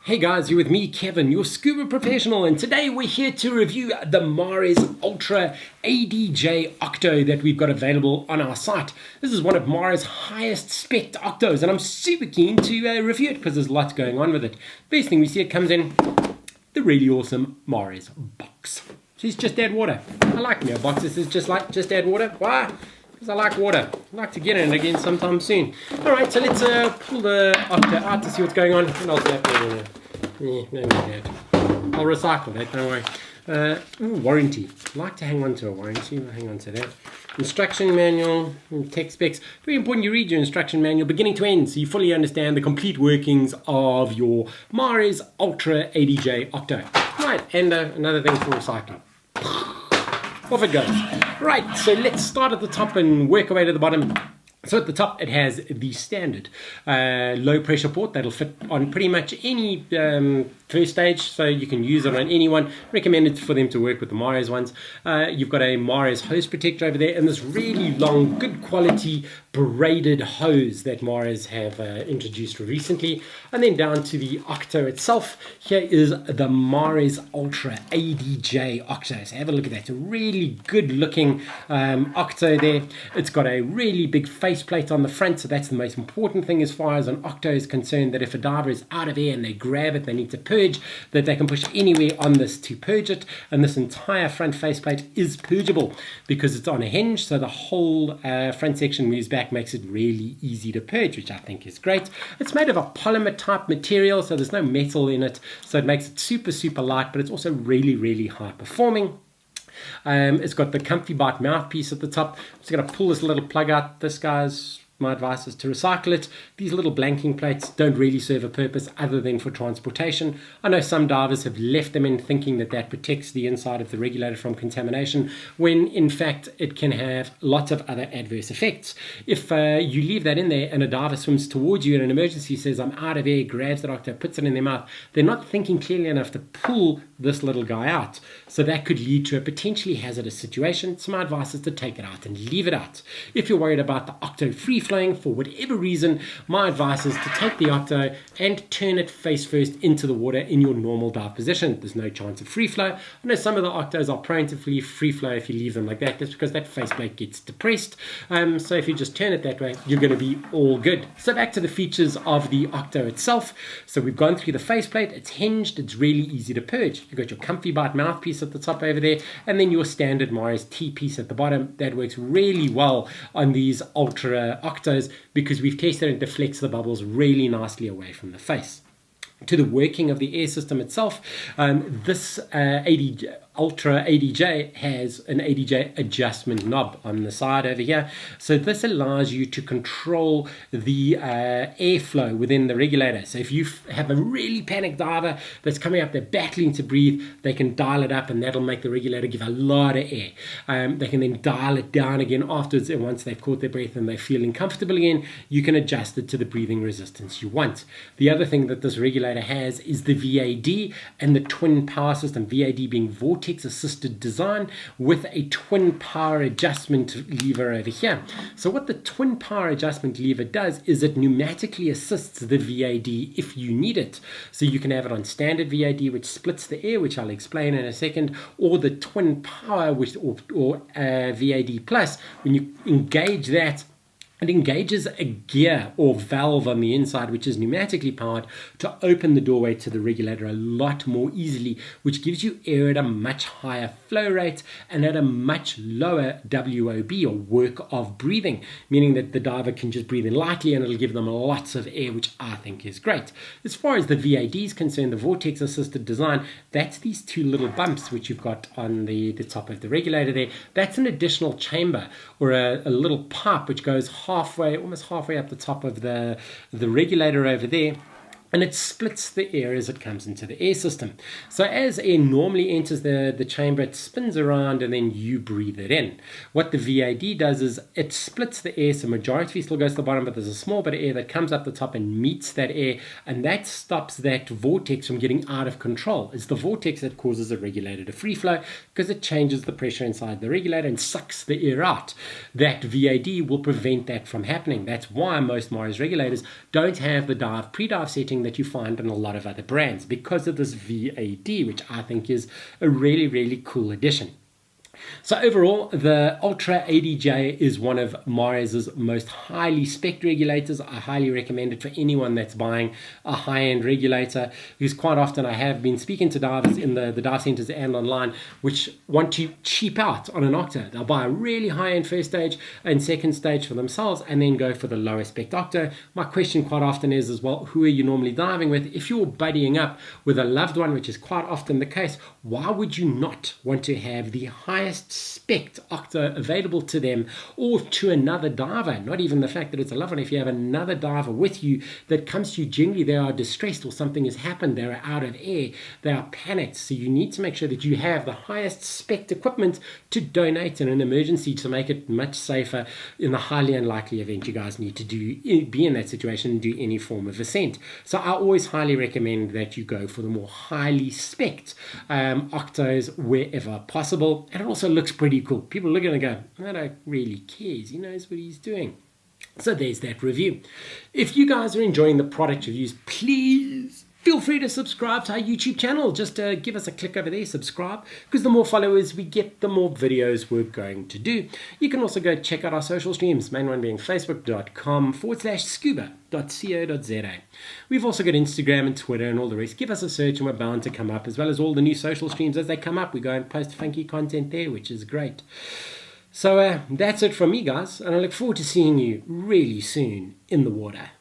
Hey guys, you're with me, Kevin, your scuba professional, and today we're here to review the Mares Ultra ADJ Octo that we've got available on our site. This is one of Mares' highest spec octos, and I'm super keen to review it because there's lots going on with it. First thing we see, it comes in the really awesome Mares box. She's just add water. I like my box. This is just add water. Why? Because I like water. I'd like to get in it again sometime soon. Alright, so let's pull the Octo out to see what's going on. And I'll zap it in there. I'll recycle that, don't worry. Warranty. I like to hang on to a warranty. We'll hang on to that. Instruction manual, tech specs. Very important you read your instruction manual beginning to end so you fully understand the complete workings of your Mares Ultra ADJ Octo. Right, and another thing for recycling. Off it goes. Right, so let's start at the top and work our way to the bottom. So at the top it has the standard low pressure port that'll fit on pretty much any first stage, so you can use it on anyone. Recommended for them to work with the Mares ones. You've got a Mares hose protector over there and this really long, good quality braided hose that Mares have introduced recently. And then down to the Octo itself, here is the Mares Ultra ADJ Octo. So have a look at that. It's a really good looking Octo there. It's got a really big faceplate on the front, so that's the most important thing as far as an Octo is concerned, that if a diver is out of air and they grab it, they need to purge, that they can push anywhere on this to purge it. And this entire front faceplate is purgeable because it's on a hinge, so the whole front section moves back, makes it really easy to purge, which I think is great. It's made of a polymer type material, so there's no metal in it, so it makes it super light, but it's also really high performing. It's got the Comfy Bite mouthpiece at the top. I'm just going to pull this little plug out. This guy's, my advice is to recycle it. These little blanking plates don't really serve a purpose other than for transportation. I know some divers have left them in thinking that that protects the inside of the regulator from contamination, when in fact it can have lots of other adverse effects. If you leave that in there and a diver swims towards you in an emergency, says I'm out of air, grabs the Octo, puts it in their mouth, they're not thinking clearly enough to pull this little guy out. So that could lead to a potentially hazardous situation. So my advice is to take it out and leave it out. If you're worried about the Octo free flowing for whatever reason, my advice is to take the Octo and turn it face first into the water in your normal dive position. There's no chance of free flow. I know some of the Octos are prone to free flow if you leave them like that. That's because that faceplate gets depressed. So if you just turn it that way, you're going to be all good. So back to the features of the Octo itself. So we've gone through the faceplate. It's hinged. It's really easy to purge. You've got your Comfy Bite mouthpiece at the top over there, and then your standard Mares T-piece at the bottom. That works really well on these Ultra Octos because we've tested it to deflects the bubbles really nicely away from the face. To the working of the air system itself, this Ultra ADJ has an ADJ adjustment knob on the side over here. So this allows you to control the airflow within the regulator. So if you have a really panicked diver that's coming up, they're battling to breathe, they can dial it up and that'll make the regulator give a lot of air. They can then dial it down again afterwards, and once they've caught their breath and they're feeling comfortable again, you can adjust it to the breathing resistance you want. The other thing that this regulator has is the VAD and the Twin Power system, VAD being Vortex assisted design with a twin power adjustment lever over here. So what the twin power adjustment lever does is it pneumatically assists the VAD if you need it. So you can have it on standard VAD, which splits the air, which I'll explain in a second, or the twin power, which or VAD plus. When you engage that, it engages a gear or valve on the inside, which is pneumatically powered, to open the doorway to the regulator a lot more easily, which gives you air at a much higher flow rate and at a much lower WOB, or work of breathing, meaning that the diver can just breathe in lightly and it'll give them lots of air, which I think is great. As far as the VAD is concerned, the Vortex assisted design, that's these two little bumps which you've got on the top of the regulator there. That's an additional chamber, or a little pipe which goes almost halfway up the top of the regulator over there, and it splits the air as it comes into the air system. So as air normally enters the chamber, it spins around and then you breathe it in. What the VAD does is it splits the air, so majority still goes to the bottom, but there's a small bit of air that comes up the top and meets that air, and that stops that vortex from getting out of control. It's the vortex that causes the regulator to free flow because it changes the pressure inside the regulator and sucks the air out. That VAD will prevent that from happening. That's why most Mares regulators don't have the pre-dive setting that you find in a lot of other brands because of this VAD, which I think is a really, really cool addition. So overall, the Ultra ADJ is one of Mares's most highly spec'd regulators. I highly recommend it for anyone that's buying a high-end regulator, because quite often I have been speaking to divers in the dive centers and online which want to cheap out on an Octo. They'll buy a really high-end first stage and second stage for themselves and then go for the lower spec Octo. My question quite often is as well, who are you normally diving with? If you're buddying up with a loved one, which is quite often the case, why would you not want to have the highest spec Octo available to them or to another diver? Not even the fact that it's a loved one. If you have another diver with you that comes to you, generally they are distressed or something has happened, they're out of air, they are panicked, so you need to make sure that you have the highest spec equipment to donate in an emergency to make it much safer in the highly unlikely event you guys need to be in that situation and do any form of ascent. So I always highly recommend that you go for the more highly spec'd Octos wherever possible. And it also looks pretty cool. People look at it and go, I don't really care. He knows what he's doing. So there's that review. If you guys are enjoying the product reviews, please feel free to subscribe to our YouTube channel. Just give us a click over there, subscribe, because the more followers we get, the more videos we're going to do. You can also go check out our social streams, main one being facebook.com/scuba.co.za. We've also got Instagram and Twitter and all the rest. Give us a search and we're bound to come up, as well as all the new social streams. As they come up, we go and post funky content there, which is great. So that's it from me, guys, and I look forward to seeing you really soon in the water.